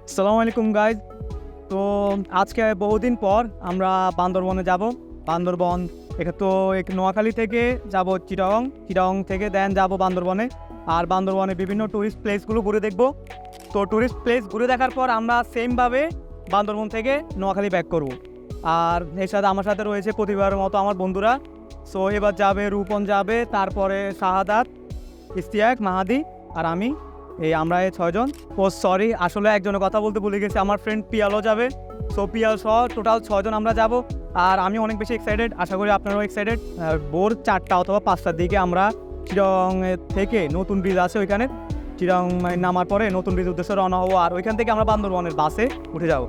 আসসালামু আলাইকুম গাইজ। তো আজকে বহুদিন পর আমরা বান্দরবনে যাব। বান্দরবন নোয়াখালী থেকে যাব চিটাগং, চিটাগং থেকে দেন যাব বান্দরবনে। আর বান্দরবনে বিভিন্ন ট্যুরিস্ট প্লেসগুলো ঘুরে দেখব। তো ট্যুরিস্ট প্লেস ঘুরে দেখার পর আমরা সেমভাবে বান্দরবন থেকে নোয়াখালী ব্যাক করব। আর এর সাথে আমার সাথে রয়েছে প্রতিবারের মতো আমার বন্ধুরা। সো এবার যাবে রূপন, যাবে তারপরে শাহাদাত, ইশতিয়াক, মাহাদি আর আমি। আমরা এই ছয়জন। ও সরি, আসলে একজনের কথা বলতে ভুলে গেছি, আমার ফ্রেন্ড পিয়ালও যাবে। সো পিয়াল সহ টোটাল ছয়জন আমরা যাব। আর আমি অনেক বেশি এক্সাইটেড, আশা করি আপনারাও এক্সাইটেড। ভোর 4টা অথবা 5টার দিকে আমরা চিটাগং থেকে নতুন ব্রিজ আছে ওইখানে, চিটাগং নামার পরে নতুন ব্রিজ উদ্দেশ্যে রওনা হবো। আর ওইখান থেকে আমরা বান্দরবনের বাসে উঠে যাব।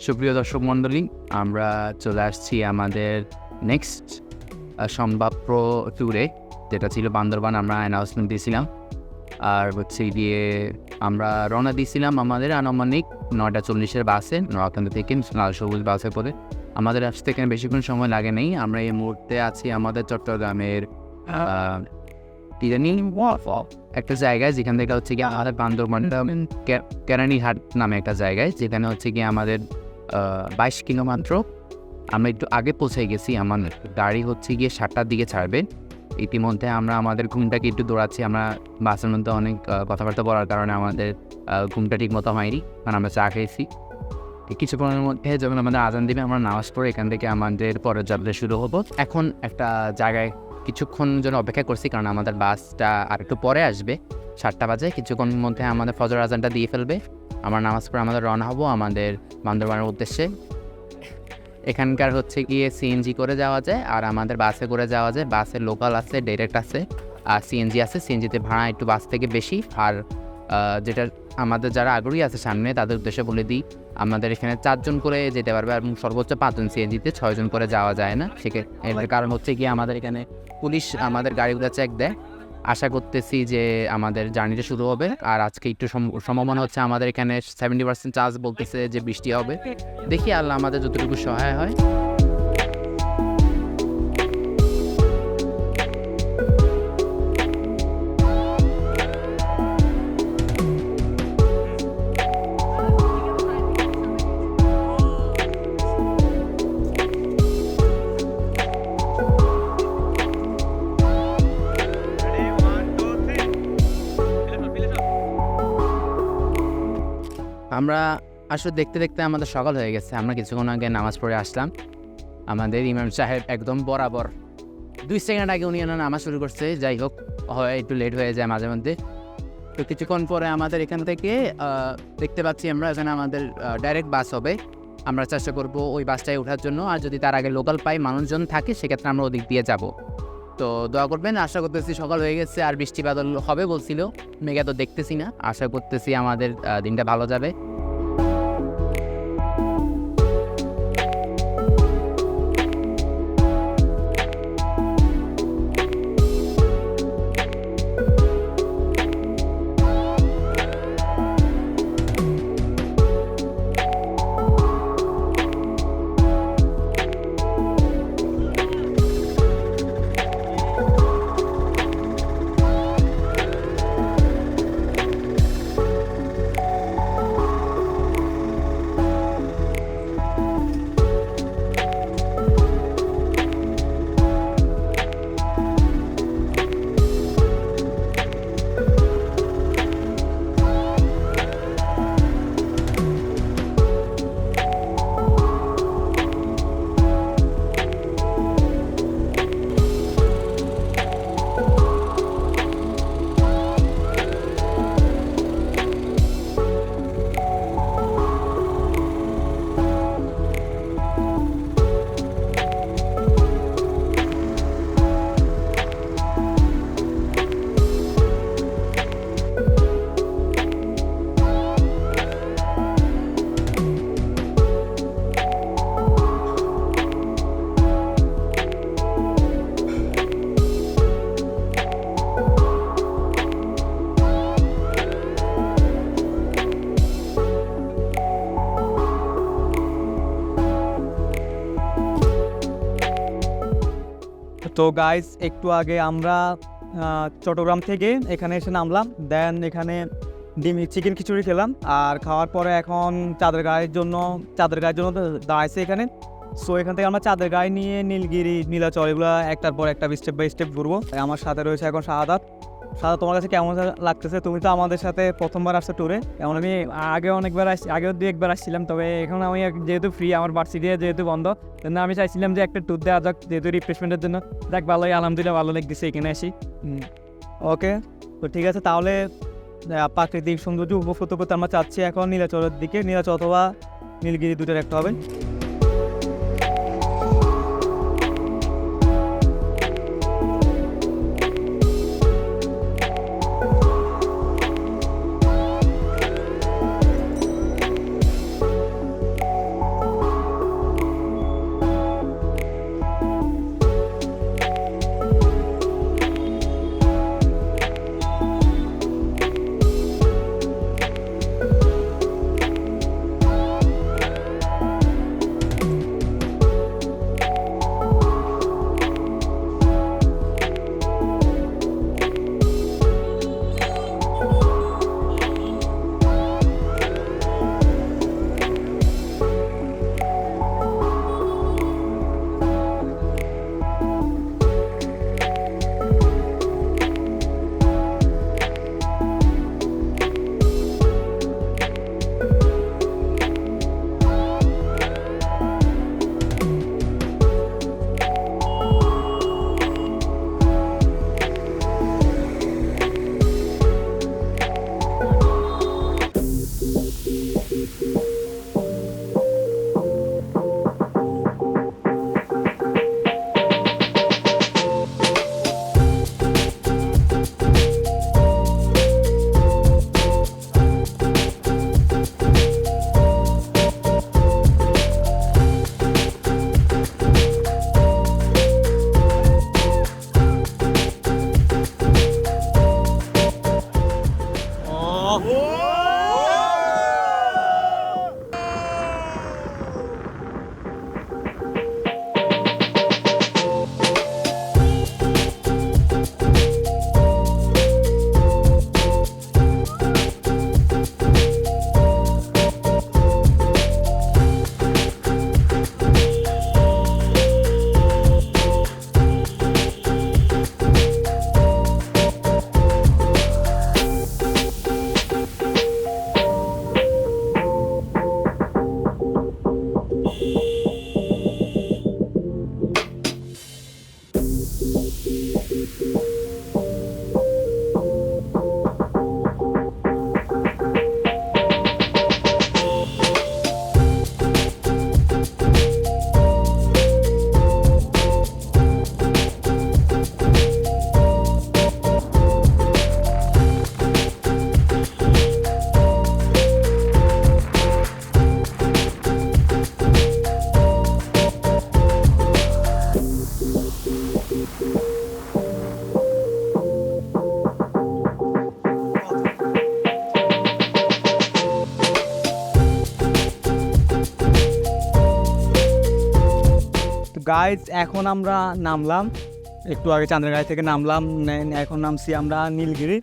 সুপ্রিয় দর্শক মণ্ডলী, আমরা চলে আসছি আমাদের নেক্সট সম্ভাব্য ট্যুরে, যেটা ছিল বান্দরবান। আমরা অ্যানাউন্সমেন্ট দিয়েছিলাম আর গিয়ে আমরা রওনা দিয়েছিলাম আমাদের আনুমানিক 9:40 বাসে, নোয়াখালী থেকে লাল সবুজ বাসে করে। আমাদের আসতে এখানে বেশিক্ষণ সময় লাগে নেই। আমরা এই মুহূর্তে আছি আমাদের চট্টগ্রামের একটা জায়গায়, যেখান থেকে আমাদের বান্দরবান কেরানীঘাট নামে একটা জায়গায়, যেখানে আমাদের 22 কিলো মাত্র। আমরা একটু আগে পৌঁছে গেছি। আমার গাড়ি 7টার দিকে ছাড়বে। ইতিমধ্যে আমরা আমাদের ঘুমটাকে একটু দৌড়াচ্ছি। আমরা বাসের মধ্যে অনেক কথাবার্তা বলার কারণে আমাদের ঘুমটা ঠিক মতো হয়নি, কারণ আমরা চা খেয়েছি। কিছুক্ষণের মধ্যে যখন আমাদের আজান দিবে, আমরা নামাজ পড়ে এখান থেকে আমাদের পরের যাত্রা শুরু হবো। এখন একটা জায়গায় কিছুক্ষণ জন্য অপেক্ষা করছি, কারণ আমাদের বাসটা আর একটু পরে আসবে। 7টা বাজে, কিছুক্ষণের মধ্যে আমাদের ফজর আজানটা দিয়ে ফেলবে। আমরা নামাজ পড়ে আমাদের রওনা হবো আমাদের বান্দরবানের উদ্দেশ্যে। এখানকার সিএনজি করে যাওয়া যায়, আর আমাদের বাসে করে যাওয়া যায়। বাসে লোকাল আছে, ডাইরেক্ট আছে, আর সিএনজি আছে। সিএনজিতে ভাড়া একটু বাস থেকে বেশি। আর যেটা আমাদের যারা আগ্রহী আছে সামনে, তাদের উদ্দেশ্যে বলে দিই, আমাদের এখানে 4 জন করে যেতে পারবে, এবং সর্বোচ্চ 5 জন। সিএনজিতে 6 জন করে যাওয়া যায় না। এর কারণ আমাদের এখানে পুলিশ আমাদের গাড়িগুলো চেক দেয়। আশা করতেছি যে আমাদের জার্নিটা শুরু হবে। আর আজকে একটু সম্ভাবনা হচ্ছে, আমাদের এখানে 70% চান্স বলতেছে যে বৃষ্টি হবে। দেখি আল্লাহ আমাদের যতটুকু সহায় হয়। আমরা আসলে দেখতে দেখতে আমাদের সকাল হয়ে গেছে। আমরা কিছুক্ষণ আগে নামাজ পড়ে আসলাম। আমাদের ইমাম সাহেব একদম বরাবর 2 সেকেন্ড আগে উনি নামাজ শুরু করছে। যাই হোক, হয় একটু লেট হয়ে যায় মাঝে মধ্যে। তো কিছুক্ষণ পরে আমাদের এখান থেকে দেখতে পাচ্ছি আমরা এখানে আমাদের ডাইরেক্ট বাস হবে। আমরা চেষ্টা করব ওই বাসটায় ওঠার জন্য। আর যদি তার আগে লোকাল পাই, মানুষজন থাকে, সেক্ষেত্রে আমরা ওদিক দিয়ে যাব। তো দোয়া করবেন। আশা করতেছি সকাল হয়ে গেছে, আর বৃষ্টি বাদল হবে বলছিল। মেঘা তো দেখতেছি না। আশা করতেছি আমাদের দিনটা ভালো যাবে। তো গাইস একটু আগে আমরা চট্টগ্রাম থেকে এখানে এসে নামলাম, দেন এখানে চিকেন খিচুড়ি খেলাম, আর খাওয়ার পরে এখন চাঁদের গায়ের জন্য দাঁড়াইছে এখানে। সো এখান থেকে আমরা চাঁদের গায়ে নিয়ে নীলগিরি, নীলাচল এগুলো একটার পর একটা স্টেপ বাই স্টেপ ঘুরবো। আমার সাথে রয়েছে এখন শাহাদাত। তোমার কাছে কেমন লাগতেছে? তুমি তো আমাদের সাথে প্রথমবার আসছো ট্যুরে। এমন আমি আগে অনেকবার আগেও 2-1 বার আসছিলাম, তবে এখন আমি যেহেতু ফ্রি, আমার ভার্সিটি যেহেতু বন্ধ, জন্য আমি চাইছিলাম যে একটা ট্যুর দেওয়া যাক, যেহেতু রিফ্রেশমেন্টের জন্য। দেখ ভালোই, আলহামদুলিল্লাহ ভালো লাগতেছে এখানে আসি। ওকে, তো ঠিক আছে, তাহলে প্রাকৃতিক সৌন্দর্য উপভোগ করতে আমরা চাচ্ছি এখন নীলাচলের দিকে। নীলাচল অথবা নীলগিরি দুটোর একটা হবে। গাইজ এখন আমরা নামলাম, একটু আগে চাঁদের গায়ে থেকে নামলাম, এখন নামছি আমরা নীলগিরি।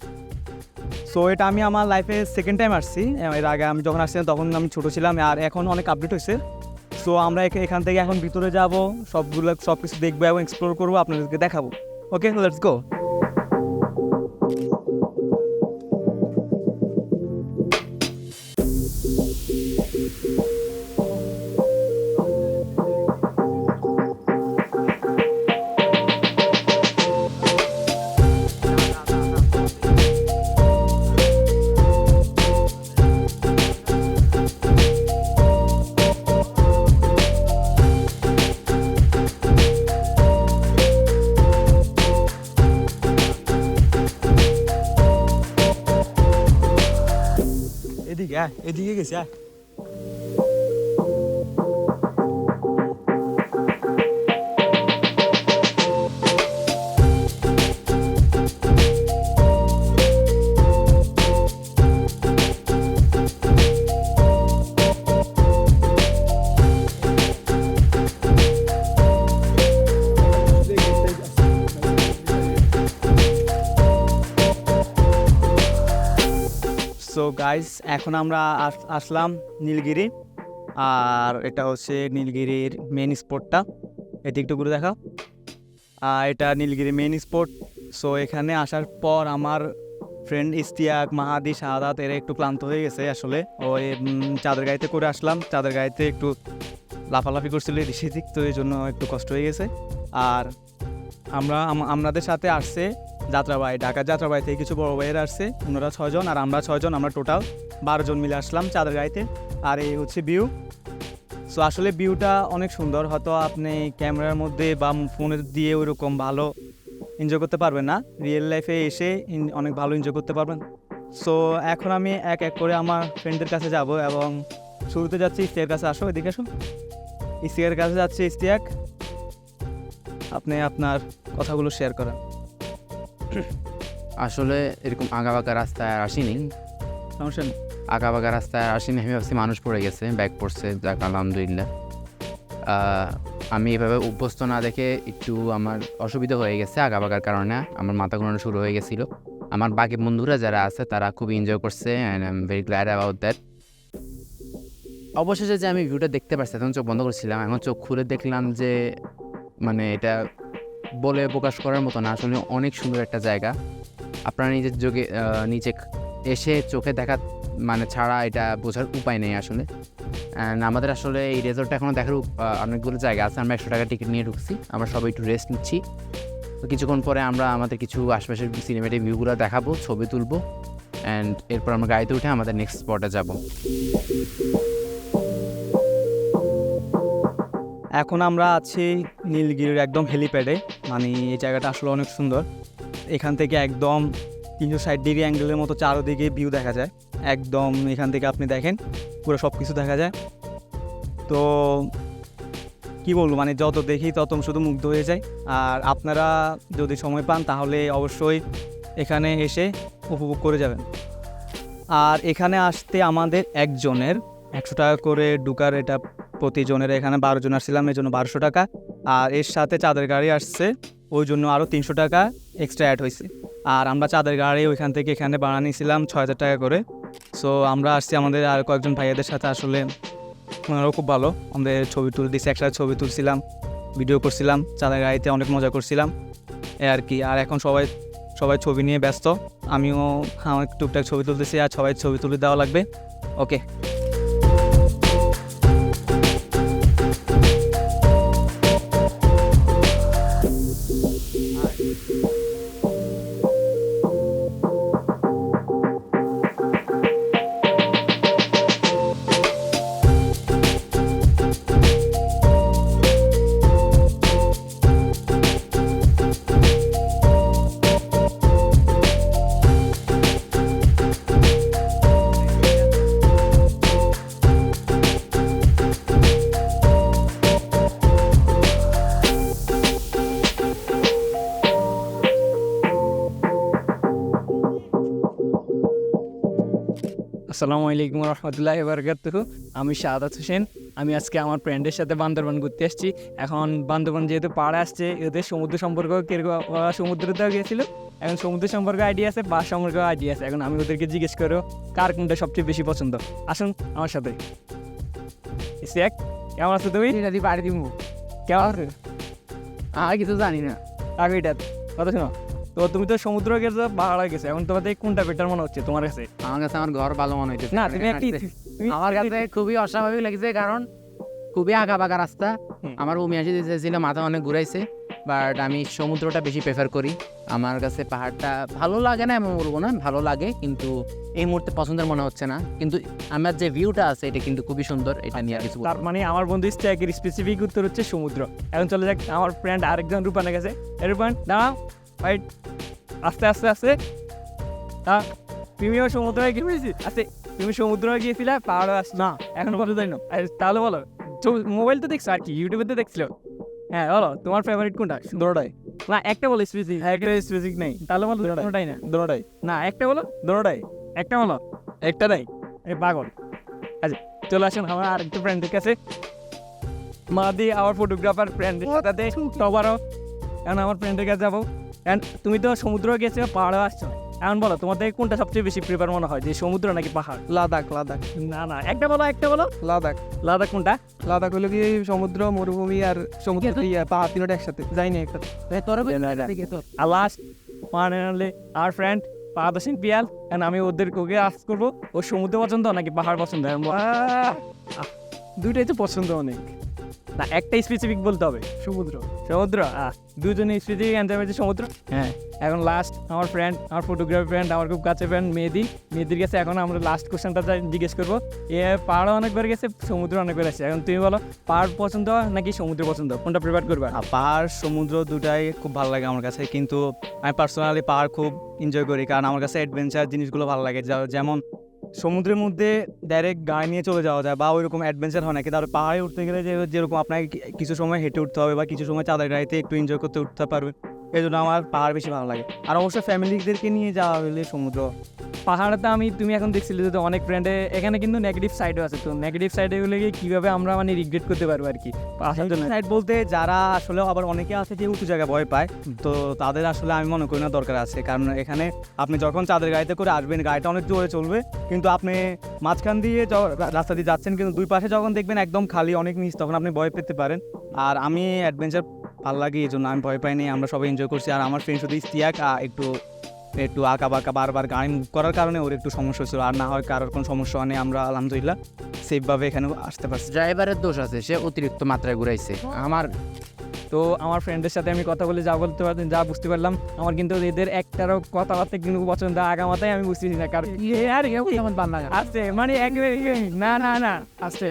সো এটা আমি আমার লাইফে সেকেন্ড টাইম আসছি। এর আগে আমি যখন আসছিলাম তখন আমি ছোটো ছিলাম, আর এখন অনেক আপডেট হয়েছে। সো আমরা এখান থেকে এখন ভিতরে যাব, সব কিছু দেখবো এবং এক্সপ্লোর করবো, আপনাদেরকে দেখাবো। ওকে, লেটস গো। এদিকে গেছি। গাইস এখন আমরা আসলাম নীলগিরি, আর এটা হচ্ছে নীলগিরির মেন স্পটটা। এটি একটু ঘুরে দেখাও। এটা নীলগিরি মেন স্পট। সো এখানে আসার পর আমার ফ্রেন্ড ইস্তিয়াক, মাহাদি, শাহাদাত এরা একটু ক্লান্ত হয়ে গেছে আসলে। ওই চাঁদের গাড়িতে করে আসলাম, চাঁদের গাড়িতে একটু লাফালাফি করছিল এদিক সেদিক, তো এই জন্য একটু কষ্ট হয়ে গেছে। আর আমাদের সাথে আসছে যাত্রাবাড়ি, ঢাকা যাত্রাবাড়ি থেকে কিছু বড় ভাইয়েরা আসছে, ওনারা 6 জন আর আমরা 6 জন, আমরা টোটাল 12 জন মিলে আসলাম চাঁদের গাড়িতে। আর এই হচ্ছে ভিউ। সো আসলে ভিউটা অনেক সুন্দর, হয়তো আপনি ক্যামেরার মধ্যে বা ফোনে দিয়ে ওইরকম ভালো এনজয় করতে পারবেন না, রিয়েল লাইফে এসে অনেক ভালো এনজয় করতে পারবেন। সো এখন আমি এক এক করে আমার ফ্রেন্ডদের কাছে যাব এবং শুরুতে যাচ্ছি ইস্তিয়াকের কাছে। আসো এদিকে আসো, ইস্তিয়াকের কাছে যাচ্ছি। ইস্তিয়াক, আপনি আপনার কথাগুলো শেয়ার করেন। আসলে এরকম আঁকাবাঁকা রাস্তায় আর আসিনি, সমস্যা নেই। আঁকাবাঁকা রাস্তায় আর আসিনি। আমি ভাবছি মানুষ পড়ে গেছে, ব্যাগ পড়ছে, যাক আলহামদুলিল্লাহ। আমি এভাবে অভ্যস্ত না দেখে একটু আমার অসুবিধা হয়ে গেছে আঁকাবাঁকার কারণে, আমার মাথা ঘোরানো শুরু হয়ে গেছিলো। আমার বাকি বন্ধুরা যারা আছে তারা খুবই এনজয় করছে and I am very glad about that. অবশেষে যে আমি ভিউটা দেখতে পারছি, তখন চোখ বন্ধ করছিলাম, এখন চোখ খুলে দেখলাম যে মানে এটা বলে প্রকাশ করার মতো না, আসলে অনেক সুন্দর একটা জায়গা। আপনারা নিজের যোগে নিচে এসে চোখে দেখা মানে ছাড়া এটা বোঝার উপায় নেই আসলে। অ্যান্ড আমাদের আসলে এই রেজর্টটা এখনও দেখার অনেকগুলো জায়গা আছে। আমরা 100 টাকা টিকিট নিয়ে ঢুকছি, আমরা সবাই একটু রেস্ট নিচ্ছি। তো কিছুক্ষণ পরে আমরা আমাদের কিছু আশপাশের সিনেমেটিক ভিউগুলো দেখাবো, ছবি তুলবো, অ্যান্ড এরপর আমরা গাড়িতে উঠে আমাদের নেক্সট স্পটে যাব। এখন আমরা আছি নীলগিরির একদম হেলিপ্যাডে। মানে এই জায়গাটা আসলে অনেক সুন্দর। এখান থেকে একদম 360 ডিগ্রি অ্যাঙ্গেলের মতো চারোদিকে ভিউ দেখা যায়। একদম এখান থেকে আপনি দেখেন পুরো সব কিছু দেখা যায়। তো কি বলবো, মানে যত দেখি তত শুধু মুগ্ধ হয়ে যায়। আর আপনারা যদি সময় পান তাহলে অবশ্যই এখানে এসে উপভোগ করে যাবেন। আর এখানে আসতে আমাদের একজনের 100 টাকা করে ঢুকার, এটা প্রতিজনের। এখানে 12 জন আসছিলাম, এই জন্য 1200 টাকা। আর এর সাথে চাঁদের গাড়ি আসছে, ওই জন্য আরও 300 টাকা এক্সট্রা অ্যাড হয়েছে। আর আমরা চাঁদের গাড়ি ওইখান থেকে এখানে ভাড়া নিয়েছিলাম 6000 টাকা করে। সো আমরা আসছি আমাদের আর কয়েকজন ভাইয়াদের সাথে, আসলে ওনারাও খুব ভালো। আমাদের ছবি তুলে দিচ্ছি, একসাথে ছবি তুলছিলাম, ভিডিও করছিলাম, চাঁদের গাড়িতে অনেক মজা করছিলাম এই আর কি। আর এখন সবাই ছবি নিয়ে ব্যস্ত, আমিও আমার টুকটাক ছবি তুলতেছি, আর সবাই ছবি তুলে দেওয়া লাগবে। ওকে। আসসালামু আলাইকুম রহমতুল্লাহি বারাকাতুহু। আমি শাহাদাত হোসেন। আমি আজকে আমার ফ্রেন্ডের সাথে বান্দরবান ঘুরতে আসছি। এখন বান্দরবান যেহেতু পাড়ে আসছে, এদের সমুদ্র সম্পর্ক কিরকম, সমুদ্রতেও গিয়েছিল, এখন সমুদ্র সম্পর্কে আইডিয়া আছে, বাস সম্পর্কে আইডিয়া আছে। এখন আমি ওদেরকে জিজ্ঞেস করো কার কোনটা সবচেয়ে বেশি পছন্দ। আসুন আমার সাথে। ইসিয়াক, কেমন আছো তুমি? যদি বাড়ি দিব কেমন আছো? আর কিছু জানি না। আগে এটা কথা শোনো। তো তুমি তো সমুদ্র গেছো, পাহাড়ে গেছো, এখন তোমাদের কোনটা বেটার মনে হচ্ছে তোমার কাছে? আমার কাছে আমার ঘর ভালো মনে হইতেছে না তুমি আমার কাছে খুবই অস্বাভাবিক লাগছে, কারণ খুবই আঁকাবাঁকা রাস্তা। আমার উমিয়াসি দিতেছিল, মাথা অনেক ঘুরাইছে, বাট আমি সমুদ্রটা বেশি প্রেফার করি। আমার কাছে পাহাড়টা ভালো লাগে না এমন বলবো না, ভালো লাগে, কিন্তু এই মুহূর্তে পছন্দের মনে হচ্ছে না। কিন্তু আমার যে ভিউটা আছে এটা কিন্তু খুবই সুন্দর, এটা নিয়ে আর কিছু তার মানে আমার বন্ধু ইস্তিয়াকের স্পেসিফিক উত্তর হচ্ছে সমুদ্র। এখন চলে যাক আমার ফ্রেন্ড আরেকজন রূপানের কাছে। রূপান দাঁড়াও, রাইট, আস্তে আস্তে আস্তে। তুমিও সমুদ্রে গিয়েছি? আচ্ছা, তুমি সমুদ্রে গিয়েছিলে, পাহাড়ে আস না এখন বলো যাই না? তাহলে বলো, মোবাইল তো দেখছো আর কি, ইউটিউবে তো দেখছিল। হ্যাঁ বলো, তোমার ফেভারিট কোনটা? দোনোটাই। না একটা বলো স্পেসিফিক। একটা স্পেসিফিক নেই, তাহলে বলো দোনোটাই না। দোনোটাই। না একটা বলো, দোনোটাই। একটা বলো। একটা নাই। এই পাগল। আচ্ছা চলে আসুন আমার আরেকটা ফ্রেন্ডের কাছে। মাদি আমার ফটোগ্রাফার ফ্রেন্ডের সাথে সবারও এখন আমার ফ্রেন্ডের কাছে যাবো। অ্যান্ড তুমি তো সমুদ্র গেছো, পাহাড়ে আসছো, এখন বলো তোমাদের কোনটা সবচেয়ে বেশি প্রিফার মনে হয়, যে সমুদ্র নাকি পাহাড়? লাদাখ লাদাখ না না, একটা বলো। লাদাখ লাদাখ কোনটা? লাদাখ হলো কি সমুদ্র, মরুভূমি আর সমুদ্র, পাহাড় তিনটা একসাথে, যাই না একসাথে। আর লাস্ট ফাইনালি আর ফ্রেন্ড পাহাড় সিং পিয়াল, অ্যান্ড আমি ওকে আস্ক করবো ও সমুদ্র পছন্দ নাকি পাহাড় পছন্দ। দুইটাই তো পছন্দ অনেক। না, একটা স্পেসিফিক বলতে হবে। সমুদ্র। দুজনে স্পেসিফিক অ্যান্সার হয়েছে সমুদ্র। হ্যাঁ, এখন লাস্ট আমার ফ্রেন্ড, আমার ফটোগ্রাফি ফ্রেন্ড, আমার খুব কাছে ফ্রেন্ড মেহেদির কাছে এখন আমরা লাস্ট কোশ্চেনটা জিজ্ঞেস করবো। পাহাড় অনেকবার গেছে, সমুদ্র অনেকবার আছে, এখন তুমি বলো পাহাড় পছন্দ নাকি সমুদ্র পছন্দ, কোনটা প্রিফার করবে? পাহাড় সমুদ্র দুটাই খুব ভালো লাগে আমার কাছে, কিন্তু আমি পার্সোনালি পাহাড় খুব এনজয় করি, কারণ আমার কাছে অ্যাডভেঞ্চার জিনিসগুলো ভালো লাগে। যেমন সমুদ্রের মধ্যে ডাইরেক্ট গাড়ি নিয়ে চলে যাওয়া যায় বা ওইরকম অ্যাডভেঞ্চার হয় না, কিন্তু আর পাহাড়ে উঠতে গেলে যেরকম আপনাকে কিছু সময় হেঁটে উঠতে হবে বা কিছু সময় চাঁদের গাড়িতে একটু এনজয় করতে উঠতে পারবে, এই জন্য আমার পাহাড় বেশি ভালো লাগে। আর অবশ্যই ফ্যামিলিদেরকে নিয়ে যাওয়া হলে সমুদ্র। পাহাড়ে তুমি এখন দেখছিলে যে অনেক ফ্রেন্ডে, এখানে কিন্তু নেগেটিভ সাইডও আছে, তো নেগেটিভ সাইডে গুলো কীভাবে আমরা মানে রিগ্রেট করতে পারবো আর কি আসার জন্য। সাইড বলতে যারা আসলে আবার অনেকে আছে যে উঁচু জায়গায় ভয় পায়, তো তাদের আসলে আমি মনে করি না দরকার আছে, কারণ এখানে আপনি যখন চাঁদের গাড়িতে করে আসবেন গাড়িটা অনেক জোরে চলবে, কিন্তু আপনি মাঝখান দিয়ে রাস্তা দিয়ে যাচ্ছেন, কিন্তু দুই পাশে যখন দেখবেন একদম খালি অনেক নিচ, তখন আপনি ভয় পেতে পারেন। আর আমি অ্যাডভেঞ্চার ভালো লাগে, এই জন্য আমি ভয় পাইনি, আমরা সবাই এনজয় করছি। আর আমার ফ্রেন্ড শুধু ইস্তিয়াক একটু আঁকা বাঁকা বারবার গাড়ি মুভ করার কারণে ওর একটু সমস্যা হচ্ছিল, আর না হয় কারোর কোনো সমস্যা হয়নি, আমরা আলহামদুলিল্লাহ সেফভাবে এখানে আসতে পারছি। ড্রাইভারের দোষ আছে, সে অতিরিক্ত মাত্রায় ঘুরাইছে। তো আমার ফ্রেন্ডের সাথে আমি কথা বলে যা বুঝতে পারলাম, আমার কিন্তু এদের একটারও কথাবার্তা কিন্তু পছন্দ আগামাতায় আমি বুঝতেছি না, কারণ আসছে মানে না আসছে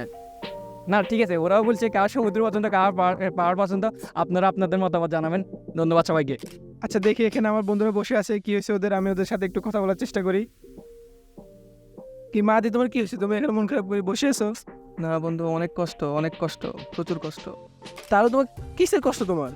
না, ঠিক আছে, ওরাও বলছে কার সমুদ্র পছন্দ, কার পাহাড় পছন্দ। আপনারা আপনাদের মতামত জানাবেন। ধন্যবাদ সবাইকে। আচ্ছা, দেখি এখানে আমার বন্ধুরা বসে আছে, কি হয়েছে ওদের, আমি ওদের সাথে একটু কথা বলার চেষ্টা করি। কি মাদি, তোমার কি হয়েছে? তুমি এখানে মন খারাপ করে বসে আছো? না বন্ধু, অনেক কষ্ট, প্রচুর কষ্ট। তাহলে তোমার কিসের কষ্ট তোমার?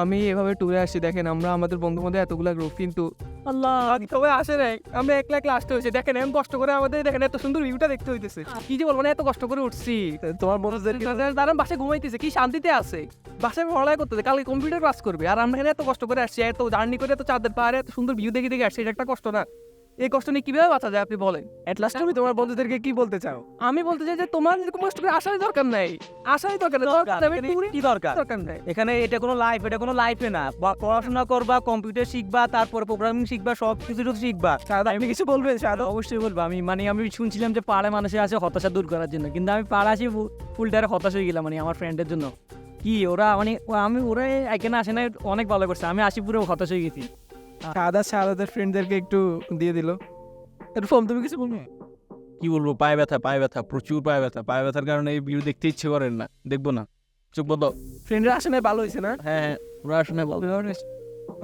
আমি এভাবে ট্যুরে আসছি, দেখেন আমরা আমাদের বন্ধু মধ্যে এতগুলা গ্রুপ, কিন্তু আল্লাহ সবাই আসে নাই, আমরা একলা একলা আসতে হয়েছে। দেখেন এমন কষ্ট করে আমাদের, দেখেন এত সুন্দর ভিউটা দেখতে হইতেছে, কি যে বলবো না, এত কষ্ট করে উঠছি। তোমার বন্ধুদের তারা বাসায় ঘুমাইতেছে, কি শান্তিতে আছে, বাসায় পড়ালেখা করতেছে, কালকে কম্পিউটার ক্লাস করবে, আর আমরা এখানে এত কষ্ট করে আসছি, এত জার্নি করে, এত চাঁদের পাহাড়ে এত সুন্দর ভিউ দেখে দেখে আসছি, এটা একটা কষ্ট না? এই কষ্ট নিয়ে কিভাবে বাঁচা যায় আপনি বলেন? এট লাস্ট তুমি তোমার বন্ধুদেরকে কি বলতে চাও? আমি বলতে চাই যে তোমার এরকম কষ্ট করে আসারই দরকার নাই, কি দরকার নাই এখানে। এটা কোনো লাইফে না, পড়াশোনা করবা, কম্পিউটার শিখবা, তারপর প্রোগ্রামিং শিখবা, সব কিছু শিখবা। আপনি কিছু বলবেন? অবশ্যই বলবো। আমি শুনছিলাম যে পাড়ে মানুষে আছে হতাশা দূর করার জন্য, কিন্তু আমি পাড়ে আসি ফুলটারে হতাশ হয়ে গেলাম, মানে আমার ফ্রেন্ডের জন্য। কি ওরা মানে ওরা এখানে আসে না, অনেক ভালো করছে, আমি আসি পুরো হতাশ হয়ে গেছি। সাদাদের ফ্রেন্ডদেরকে একটু দিয়ে দিল এরকম। তুমি কিছু বলবে? কি বলবো, পায়ে ব্যথা, প্রচুর পায়ে ব্যথার কারণে এই ভিউ দেখতে ইচ্ছে করেন না, দেখবো না, চুপ বন্ধ। ফ্রেন্ডরা আসে না, ভালো হয়েছে না? হ্যাঁ, ওরা আসলে ভালো।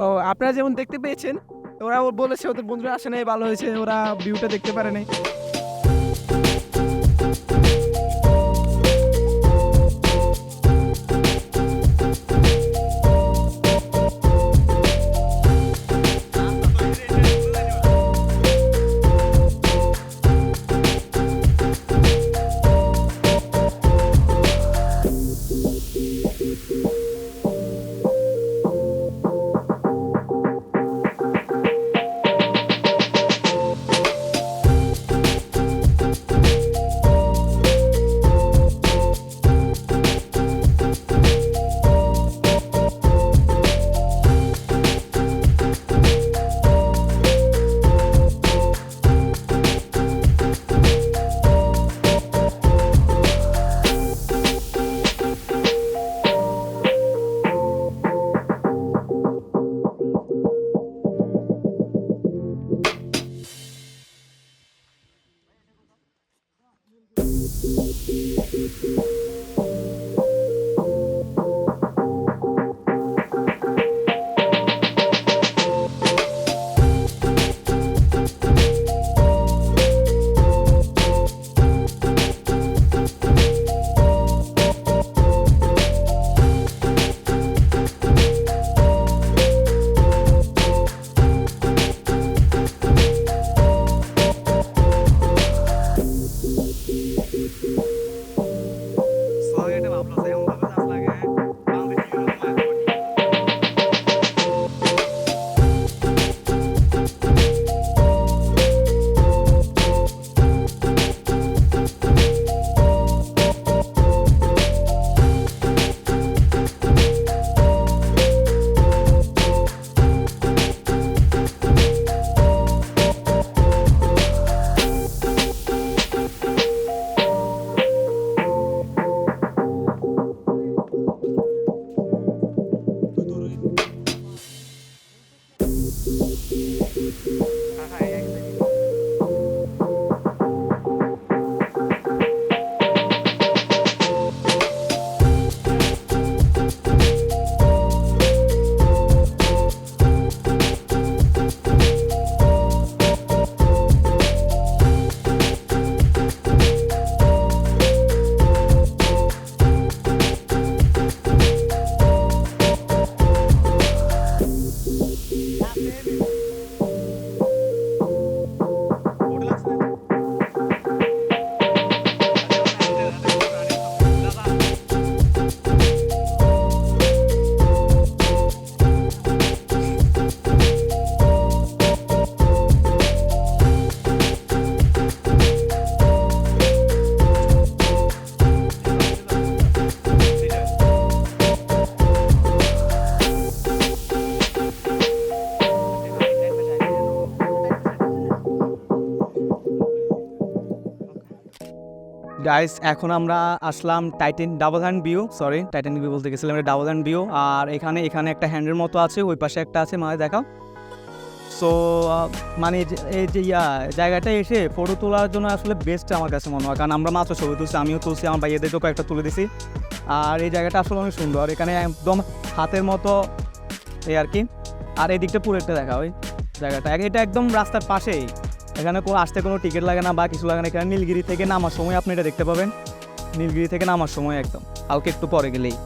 ও, আপনারা যেমন দেখতে পেয়েছেন, ওরা বলেছে ওদের বন্ধুরা আসে নাই, ভালো হয়েছে, ওরা ভিউটা দেখতে পারে নাই। গাইস এখন আমরা আসলাম ডাবল হ্যান্ড ভিউ বলতে গেছিলাম, এটা ডাবল হ্যান্ড ভিউ। আর এখানে একটা হ্যান্ডের মতো আছে, ওই পাশে একটা আছে, মানে দেখাও। সো মানে এই যে জায়গাটা এসে ফটো তোলার জন্য আসলে বেস্ট আমার কাছে মনে হয়, কারণ আমরা মাত্র ছবি তুলছি, আমিও তুলছি, আমার ভাইয়েদেরকেও কয়েকটা তুলে দিছি। আর এই জায়গাটা আসলে অনেক সুন্দর, এখানে একদম হাতের মতো এই আর কি। আর এই দিকটা পুরো একটা দেখা, ওই জায়গাটা এটা একদম রাস্তার পাশেই, এখানে আসতে কোনো টিকিট লাগে না বা কিছু লাগে না। এখানে নীলগিরি থেকে নামার সময় আপনি এটা দেখতে পাবেন, নীলগিরি থেকে নামার সময় একদম কালকে একটু পরে গেলেই।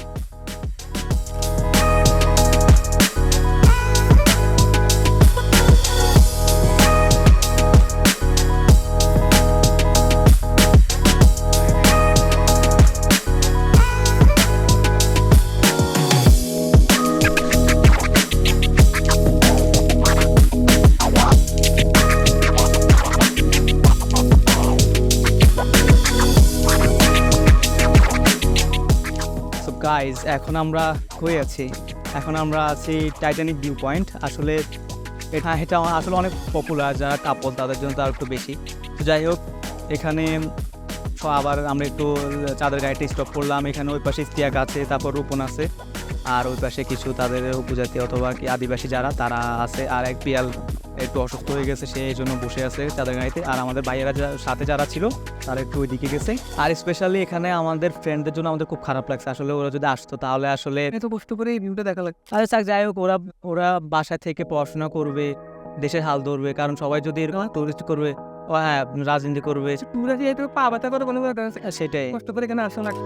গাইজ এখন আমরা আছি টাইটানিক ভিউ পয়েন্ট। আসলে এটা আসলে অনেক পপুলার, যারা কাপল তাদের জন্য তো আর একটু বেশি। তো যাই হোক, এখানে আবার আমরা একটু চাঁদের গাড়িতে স্টপ করলাম। এখানে ওই পাশে ইস্তিয়াক আছে, তারপর রূপন আছে, আর ওই পাশে কিছু তাদের উপজাতি অথবা কি আদিবাসী যারা তারা আছে। আর এক পিয়াল একটু অসুস্থ হয়ে গেছে, সে এই জন্য বসে আছে চাঁদের গাড়িতে। আর আমাদের ভাইয়েরা সাথে যারা ছিল তারা একটু ওই দিকে গেছে। আর স্পেশালি এখানে আমাদের ফ্রেন্ডদের জন্য আমাদের খুব খারাপ লাগছে, আসলে ওরা যদি আসতো তাহলে আসলে এত কষ্ট করে এই ভিউটা দেখা লাগতো। আচ্ছা যাই হোক, ওরা বাসায় থেকে পড়াশোনা করবে, দেশের হাল ধরবে, কারণ সবাই যদি এরকম টুরিস্ট করবে, ও হ্যাঁ রাজনীতি করবে, পা ব্যথা করে কোনো সেটাই কষ্ট করে এখানে আসা লাগবে।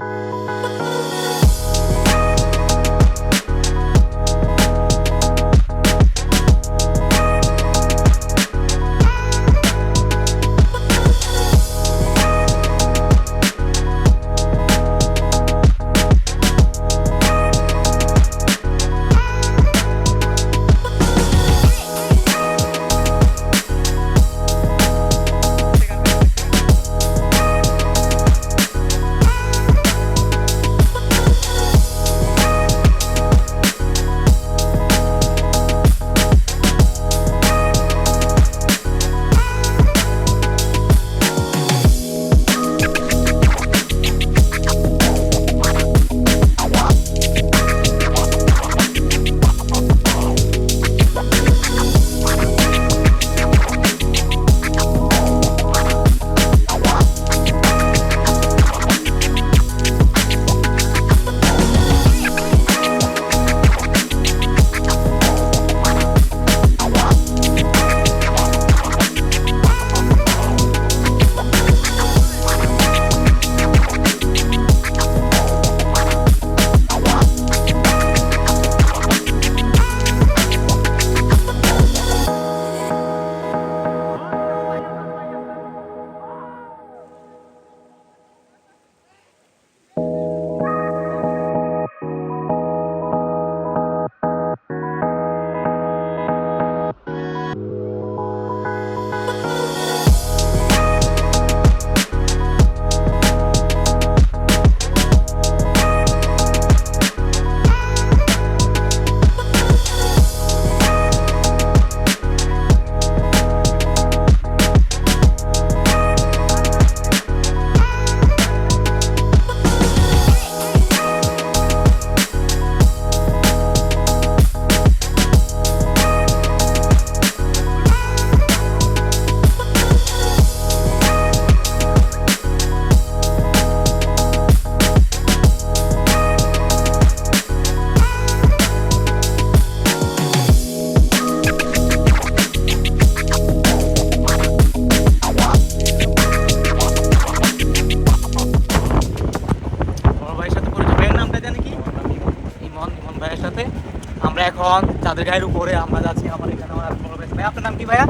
আমরা এখন চাঁদের গায়ের উপরে আমরা যাচ্ছি। আমার এখানে আমার বড় ভাই, আপনার নাম কি ভাইয়া?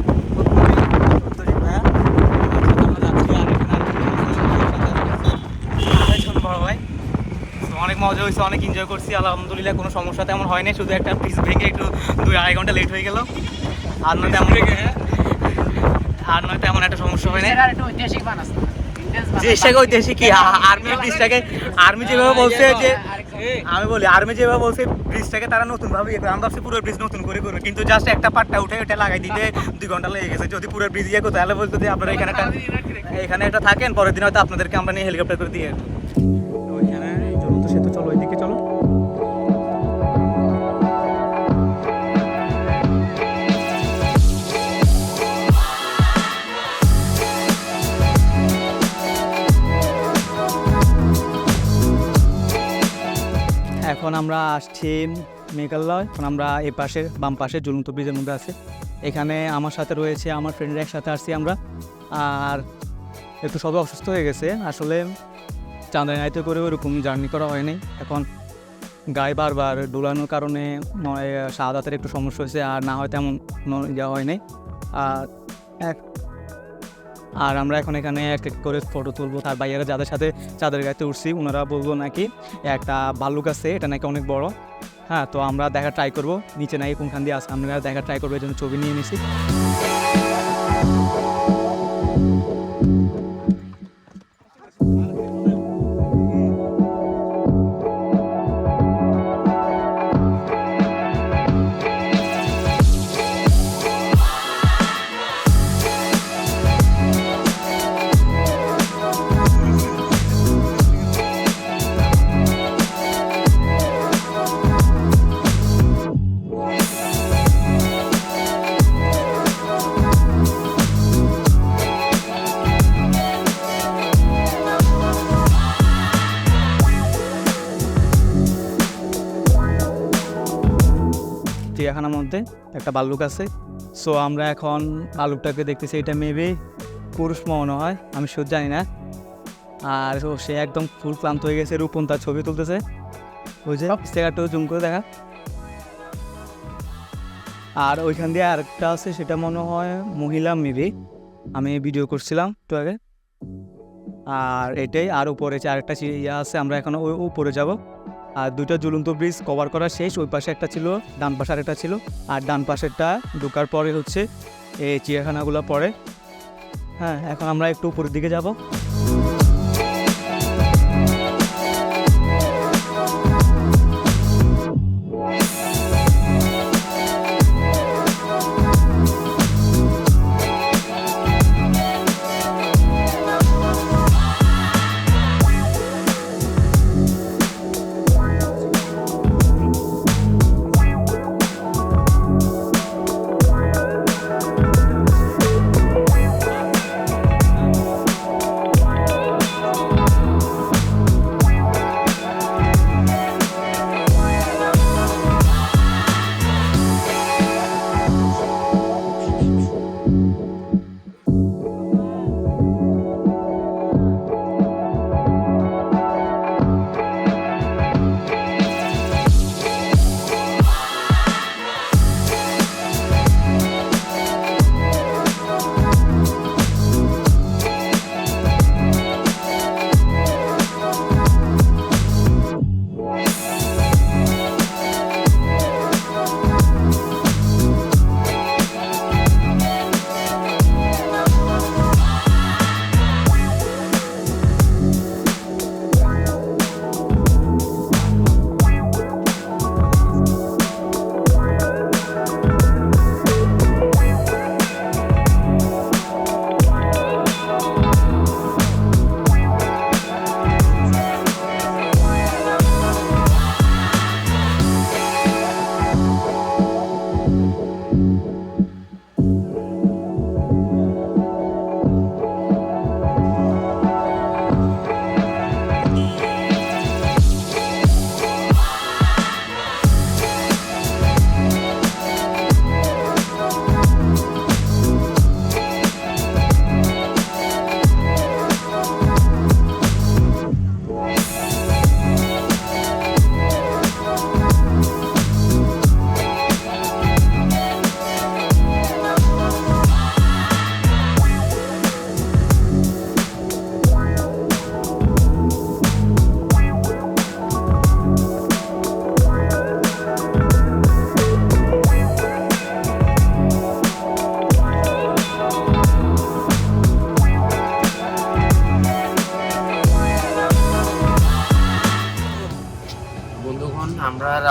ভাইয়া আমরা যাচ্ছি। আর এখানে বড় ভাই, অনেক মজা হয়েছে, অনেক এনজয় করছি আলহামদুলিল্লাহ, কোনো সমস্যা তেমন হয়নি, শুধু একটা পিস ভেঙে একটু 2-2.5 ঘন্টা লেট হয়ে গেল। আর নয়তো এমন একটা সমস্যা হয়নি। ঐতিহাসিক কি আর্মি পিসটাকে, আর্মি যেভাবে বলছে যে আমি বলি আর্মি যেভাবে বলছে ব্রিজটাকে তারা নতুন ভাবে আমরা ভাবছি পুরো ব্রিজ নতুন করে করবে, কিন্তু জাস্ট একটা পাটটা উঠে এটা লাগাই দিতে 2 ঘন্টা লেগে গেছে। যদি পুরো ব্রিজ ইয়ে করতে তাহলে বলতো যে আপনারা এখানে একটা থাকেন, পরের দিন হয়তো আপনাদেরকে আমরা নিয়ে হেলিকপ্টার করে দিয়ে ওইখানে ঝুলন্ত সেতু। চলো ওইদিকে চলো। এখন আমরা আসছি মেঘালয়। এখন আমরা এই পাশে বাম পাশে ঝুলন্ত ব্রিজের মধ্যে আছে। এখানে আমার সাথে রয়েছে আমার ফ্রেন্ডের একসাথে আসছি আমরা। আর একটু সবাই অসুস্থ হয়ে গেছে আসলে, চাঁদাইতে করে ওরকম জার্নি করা হয়নি। এখন গায়ে বারবার ডোলানোর কারণে শাহাদাতের একটু সমস্যা হয়েছে, আর না হয় তেমন যাওয়া হয়নি। আর আমরা এখন এখানে এক এক করে ফটো তুলবো। তার বাইরে যাদের সাথে চাঁদের গাইতে উঠছি ওনারা বলবো নাকি একটা ভাল্লুক আছে, এটা নাকি অনেক বড়। হ্যাঁ, তো আমরা দেখা ট্রাই করবো, নিচে নাকি কোনখান দিয়ে আসে আমরা দেখা ট্রাই করবো, এই জন্য ছবি নিয়ে নিছি। চিড়িয়াখানার মধ্যে একটা ভাল্লুক আছে। সো আমরা এখন ভাল্লুকটাকে দেখতেছি, এটা মেবি পুরুষ মনে হয়, আমি শুধু জানি না। আর সে একদম ফুল ক্লান্ত হয়ে গেছে, রূপন তার ছবি তুলতেছে। ওই যে জায়গাটাও জুম করে দেখা। আর ওইখান দিয়ে আরেকটা আছে, সেটা মনে হয় মহিলা মেবি, আমি ভিডিও করছিলাম একটু আগে। আর এটাই, আর উপরে আরেকটা ইয়ে আছে, আমরা এখন ওই উপরে যাব। আর 2টা ঝুলন্ত ব্রিজ কভার করা শেষ। ওই পাশে একটা ছিল, ডান পাশে আরেকটা ছিল। আর ডান পাশেরটা ঢোকার পরে হচ্ছে এই চিড়িয়াখানাগুলো পড়ে। হ্যাঁ, এখন আমরা একটু উপরের দিকে যাব।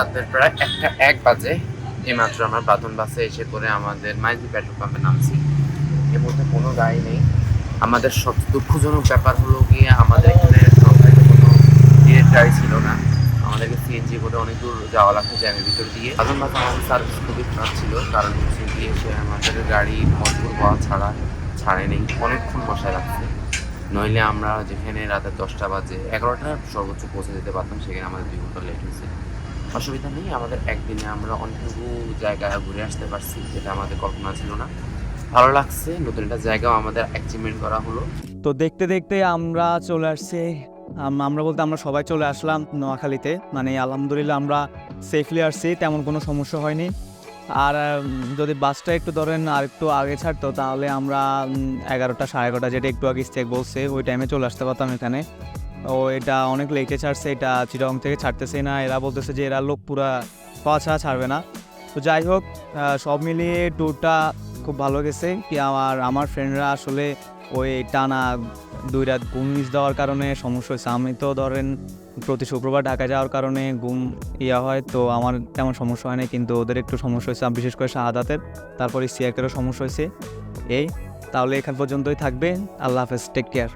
রাতের প্রায় 1:01 বাজে। এইমাত্র আমরা প্রাথন বাসে এসে করে আমাদের মাইজি পেট্রোল পাম্পে নামছি। এর মধ্যে কোনো গাড়ি নেই। আমাদের সবচেয়ে দুঃখজনক ব্যাপার হলো গিয়ে আমাদের এখানে সরকারি কোনো ডিরেক্ট গাড়ি ছিল না। আমাদেরকে সিএনজি করে অনেক দূর যাওয়া লাগতো জ্যামের ভিতর দিয়ে। প্রাথন বাসে আমাদের সার্ভিস খুবই খারাপ ছিল, কারণ হচ্ছে গিয়ে সে আমাদের গাড়ি ভরপুর হওয়া ছাড়া ছাড়েনি, অনেকক্ষণ বসায় রাখছে। নইলে আমরা যেখানে রাতে 10টা বাজে 11টা সর্বোচ্চ পৌঁছে যেতে পারতাম, সেখানে আমাদের 2 ঘন্টা লেট হয়েছে। অসুবিধা নেই, আমাদের একদিনে আমরা অনেকটুকু জায়গা ঘুরে আসতে পারছি, যেটা আমাদের কল্পনা ছিল না। ভালো লাগছে, নতুন একটা জায়গাও আমাদের অ্যাচিভমেন্ট করা হলো। তো দেখতে দেখতে আমরা চলে আসছি, আমরা বলতে আমরা সবাই চলে আসলাম নোয়াখালীতে। মানে আলহামদুলিল্লাহ আমরা সেফলি আসছি, তেমন কোনো সমস্যা হয়নি। আর যদি বাসটা একটু ধরেন আর একটু আগে ছাড়তো তাহলে আমরা 11টা 11:30 যেটা একটু আগে স্টেক বলছে ওই টাইমে চলে আসতে পারতাম এখানে। ও এটা অনেক লেটে ছাড়ছে, এটা চিটাগং থেকে ছাড়তেছে না, এরা বলতেছে যে এরা লোক পুরা পাওয়া ছাড়া ছাড়বে না। তো যাই হোক, সব মিলিয়ে ট্যুরটা খুব ভালো গেছে। কি আমার ফ্রেন্ডরা আসলে ওই টানা 2 রাত ঘুম মিস দেওয়ার কারণে সমস্যা হয়েছে। আমি তো ধরেন প্রতি শুক্রবার ঢাকা যাওয়ার কারণে ঘুম হয়, তো আমার তেমন সমস্যা হয় না, কিন্তু ওদের একটু সমস্যা হয়েছে, বিশেষ করে শাহাদাতের, তারপরে সিয়াকেরও সমস্যা হয়েছে। তাহলে এখান পর্যন্তই থাকবে। আল্লাহ হাফেজ, টেক কেয়ার।